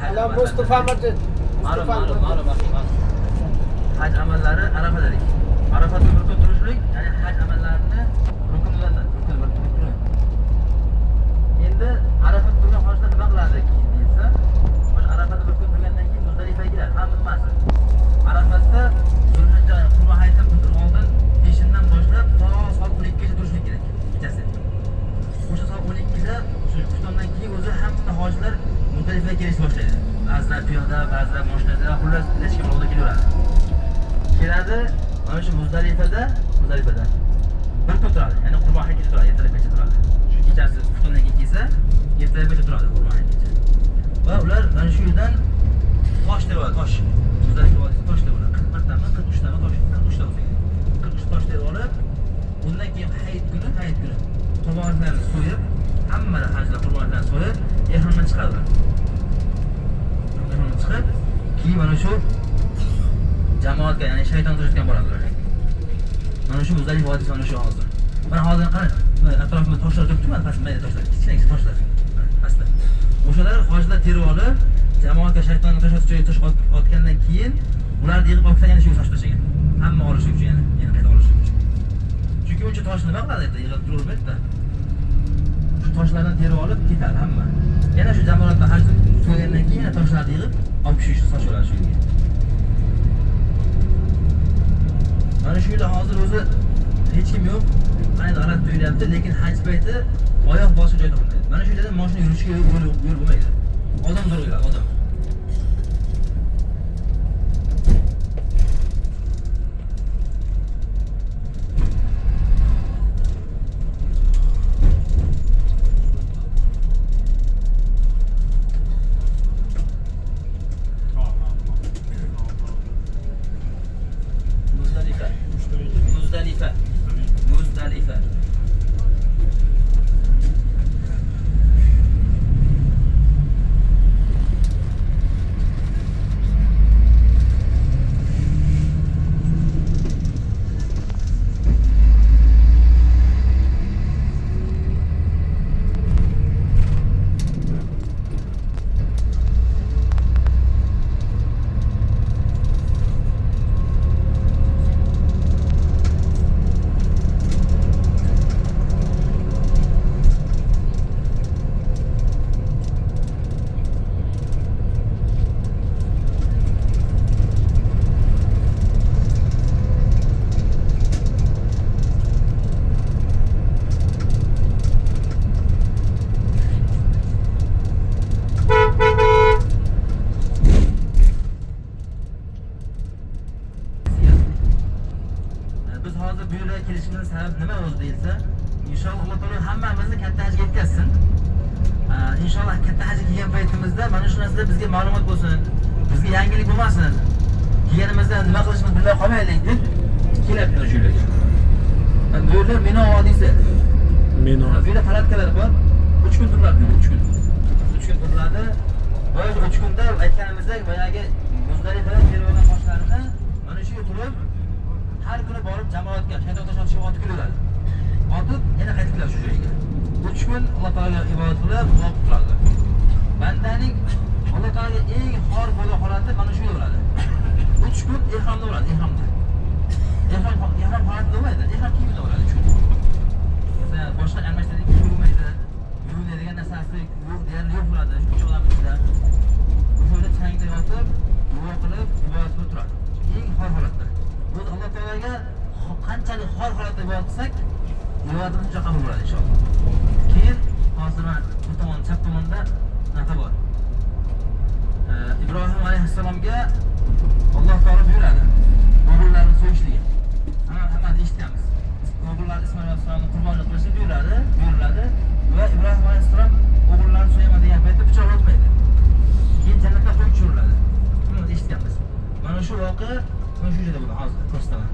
Ala Mustafa Majid. Ma'lum. Haj amallari Arafadalik. Arafada bir kun turishlik, ya'ni haj amallarini rukunlardan, rukun. Endi Arafat turgan hojlar nima qiladi deyilsa, o'sha Arafada bir kun turgandan keyin Muzdalifaga keladi. Hammasi. Arafatda Zulhijja Qurban hayiti kundan oldin peshindan boshlab to soat 12 gacha turishlik kerak kechasi. O'sha soat 12da o'sha kuftondan keyin o'zi hamma hojlar Muzdalifaga kelishni boshlaydi. Ba'zilar piyoda, ba'zilar mashinada, xullas lashkar oldiga kelaveradi. Keladi, mana shu Muzdalifada bir kun turadi. Ya'ni Qurban hayitiga turadi, ertalabgacha turadi. Shu kechasi kuftondan keyin kelsa, ertalabgacha turadi Qurban hayitigacha. Va ular mana shu yerdan tosh teradi, tosh. Muzdalifa vodiysi tosh teradi. 41 tami, 43 tami tosh, 43 ta bo'lsa kerak. 43 tosh terib olib, undan keyin hayit kuni qurbonlarni so'yib, hamma hajlar qurbonlarni so'yib, ehromdan chiqadilar. Ehromdan chiqib, keyin mana shu jamoatga, ya'ni shayton turishgan bo'ladilar. Mana shu Muzdalifa vodiysi mana shu hozir. Mana hozir qarang, atrofimda toshlar turibdi, mana pastda mayda toshlar, kichkina toshlar. Pastda. O'shalar hojlar terib olib, jamoatga shaytonni tosh otgandan keyin ularni yig'ib olib yana shu yerga tosh tashlagan. Hamma olishi uchun yana qayta olishi uchun. Chunki uncha toshni nima qiladi? Yig'ib turavermaydi-da. Shu toshlardan terib olib ketadi hamma. Yana shu jamoatda haj tugagandan keyin yana toshlarni yig'ib olib tushishni sochiladi shu yerga. Mana shu yerda hozir o'zi hech kim yo'q. Ayni g'alati tuyulyapti, lekin haj payti oyoq bosib joyda bo'lmaydi. Mana shu yerda mashina yurishga yo'l bo'lmaydi. Odam duruylar, odam. Muzdalifa. Biz hozir bu yerga kelishimizning sababi nima o'zi deyilsa, inshaalloh Alloh taolo hammamizni katta hajga yetkazsin. Inshaalloh katta hajga kelgan paytimizda mana shu narsada bizga ma'lumot bo'lsin, bizga yangilik bo'lmasin. Kelganimizda nima qilishimizni bilmay qolmaylik deb kelyapmiz shu yerga. Bu yerlar Mino vodiysi. Bu yerda palatkalar bor. 3 kun turiladi, 3 kun. 3 kun turiladi. Va 3 kunda aytganimizdek boyagi Muzdalifadan kelib olgan toshlarni mana shu yerga turib har kuni borib jamoatga shayton tosh otishga otib kelaveradi. Otib yana qaytib keladi shu joyga. 3 kun Alloh taologa ibodat qilib, duo qiladi. Bandaning Alloh taologa eng xor bo'lgan holati mana shu bo'ladi. 3 kun ehromda bo'ladi, ehromda. Ehrom holatida bo'lmaydi, ehrom kiyimida bo'ladi 3 kun. Masalan, boshqa almashtirib yurmaydi. Yuvinadigan narsasi yo'q, deyarli yo'q bo'ladi shu cho'g'lar ichida. O'sha changda yotib, duo qilib, ibodat qilib turadi. Eng xor holatda. Biz Alloh taolaga qanchalik xor holatda ibodat qilsak, ibodatimiz shuncha qabul bo'ladi inshaalloh. Keyin hozir bu tomon chap tomonda naqa bor. Ibrohim alayhissalomga Alloh taolo buyuradi o'g'illarni so'yishligi. Hammani eshitganmiz. O'g'illar Ismoil alayhissalomni qurbonlik qilishni buyuriladi va Ibrohim alayhissalom o'g'illarni so'yaman degan paytda pichoq o'tmaydi. Keyin jannatga qo'yib tushiriladi. Buni eshitganmiz. Mana shu voqea mana shu yerda bo'ldi hozir ko'rsataman.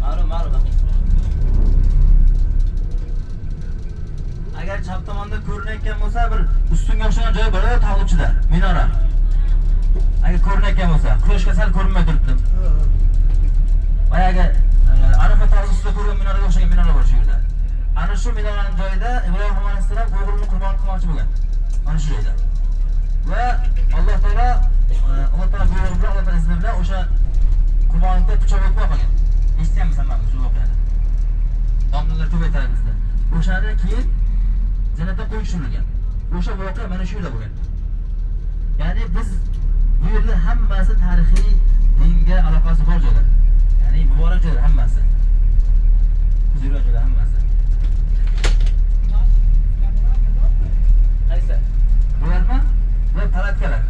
Ma'lum. Agar chap tomonda ko'rinayotgan bo'lsa, bir ustunga o'xshagan joy bor, tog' ichida, minora. Agar ko'rinayotgan bo'lsa, quyoshga sal ko'rinmay turibdi. Boyaga Arafa tog'i ustida ko'rgan minoraga o'xshagan minora bor shu yerda. Ana shu minoraning joyida Ibrohim alayhissalom o'g'lini qurbon qilmoqchi bo'lgan. Ana shu joyda. Va Alloh taolo buyruq bilan, Alloh taolo izni bilan o'sha qurbonlikda pichoq o'tib qolgan. Eshitganmisan mana shu voqeani? Domlalar ko'p aytadi bizda. O'shadan keyin jannatga qo'yib tushirilgan. O'sha voqea mana shu yerda bo'lgan. Ya'ni biz bu yerlar hammasi tarixiy, dinga aloqasi bor joylar. Ya'ni muborak joylar hammasi. Huzurli joylar hammasi. Qaysi? Bularmi? Bular palatkalar.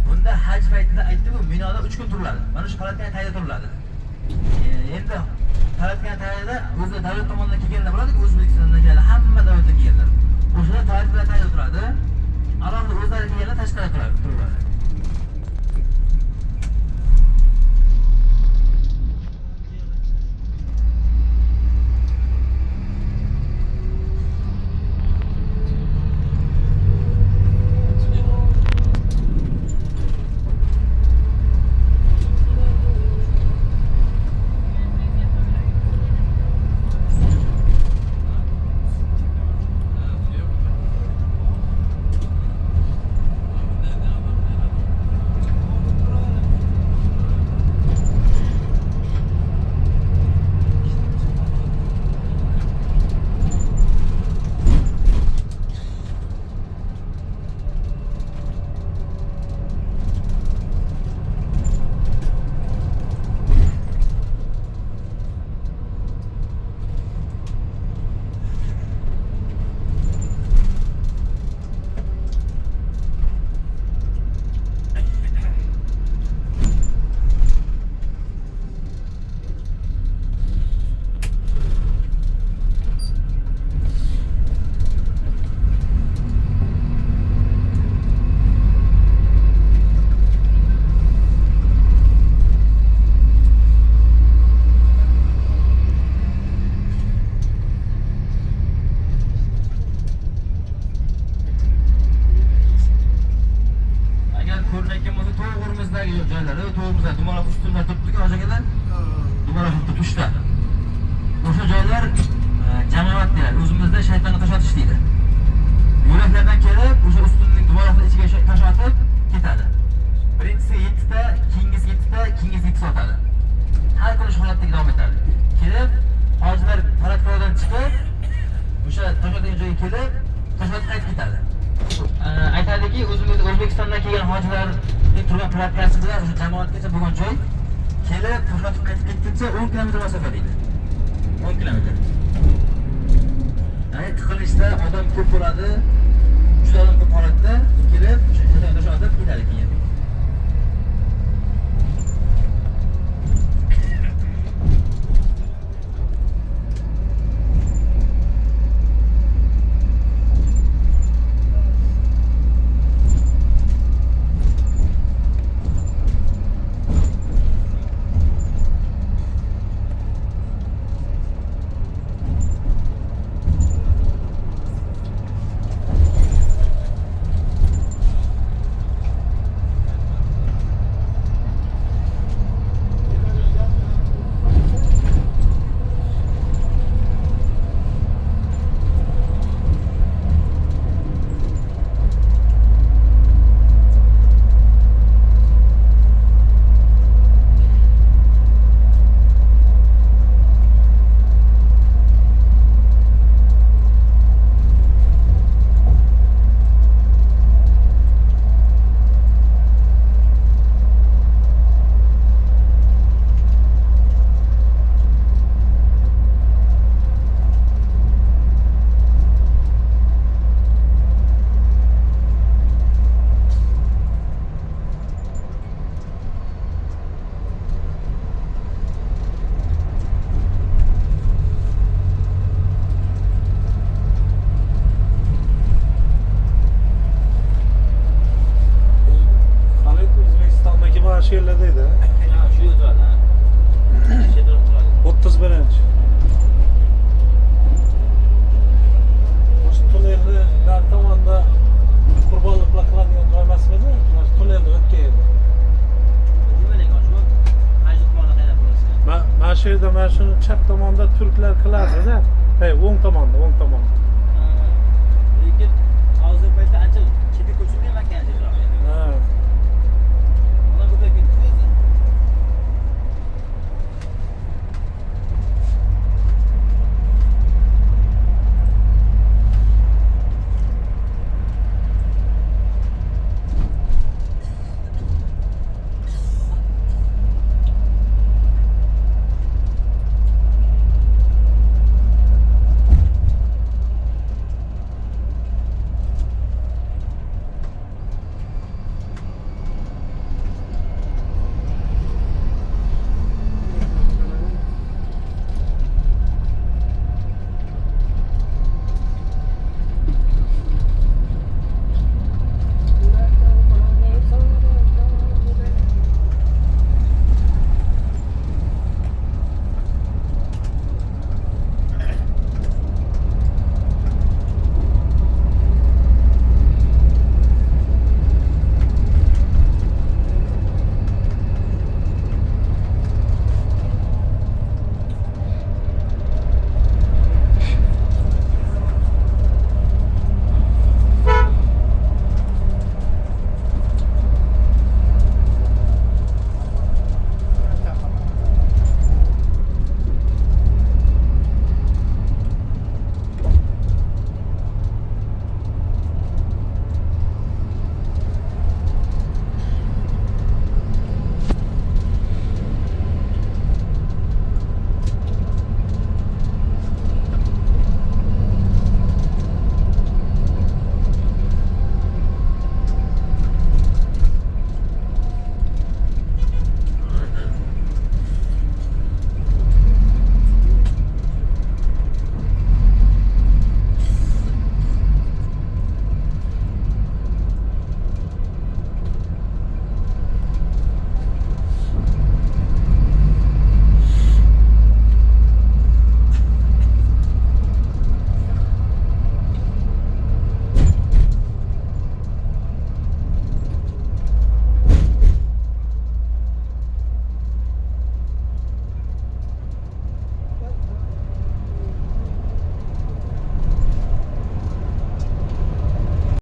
Bunda haj paytida aytdi-ku, Minoda 3 kun turiladi. Mana shu palatkaning tagida turiladi. Endi palatkaning tagida o'zi davlat tomonidan kelganlar bo'ladi-ku, O'zbekistondan keladi, hamma davlatdan kelganlar. O'shalar palatkalar tagida turadi. Alohida o'zlari kelganlar tashqarida turadi. Joylari to'g'rimizda dumaloq ustunlar turibdi-ku, hojagalar. Dumaloq tushda. O'sha joylar jamoat deyiladi. O'zimizda shaytonga tosh otish deydi. Yo'laklardan kelib, o'sha ustunning dumaloqning ichiga tosh otib ketadi. Birinchisi 7 ta, keyingisi 7 ta, keyingisi 2 otadi. Har kuni shu holatda davom etadi. Kelib, hojilar palatkalardan chiqib, o'sha tosh otgan joyga kelib, tosh otib qaytib ketadi. Aytadiki, o'zimiz O'zbekistondan kelgan hojilar turgan palatkasi bilan o'sha jamoatgacha bo'lgan joy kelib, to'xtatib qaytib ketguncha 10 kilometr masofa deydi. 10 kilometr. Ya'ni tiqilishda odam ko'p bo'ladi, juda odam ko'p holatda kelib, o'sha odam ketadi keyin. shu yerda mana shuni chap tomonda turklar qilardi-da. O'ng tomonda. lekin